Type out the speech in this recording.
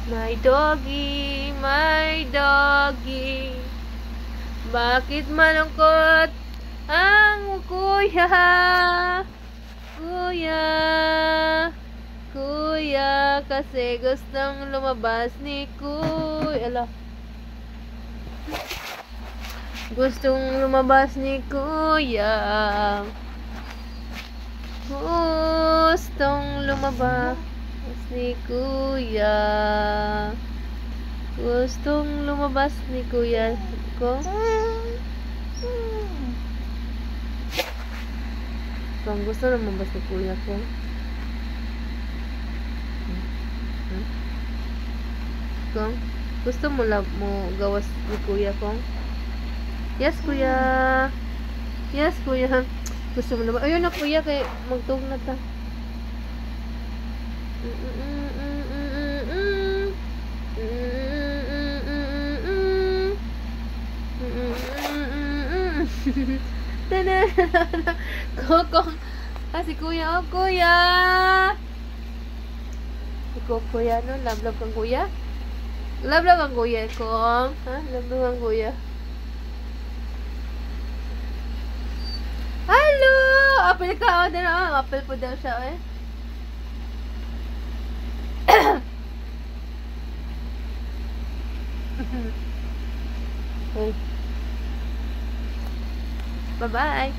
My doggy, bakit malungkot ang kuya? Kuya, kasi gustong lumabas ni kuya. Ala. Gustong lumabas ni kuya. Gustong lumabas ni kuya. Gustong lumabas ni kuya ko. Kung gusto lumabas ni kuya ko. Kung gusto mo gawas ni kuya ko. Yes, kuya. Yes, kuya. Gusto mo naman. Ayun na, kuya. Kaya magtug na ta. Koko. Si kuya. Oh, kuya. Ikaw, kuya, no? Love kang kuya? Love kang kuya, kong. Ha? Love kang kuya. Hello! Apple ka. O, dala. Apple po daw siya, eh. Okay. Bye-bye.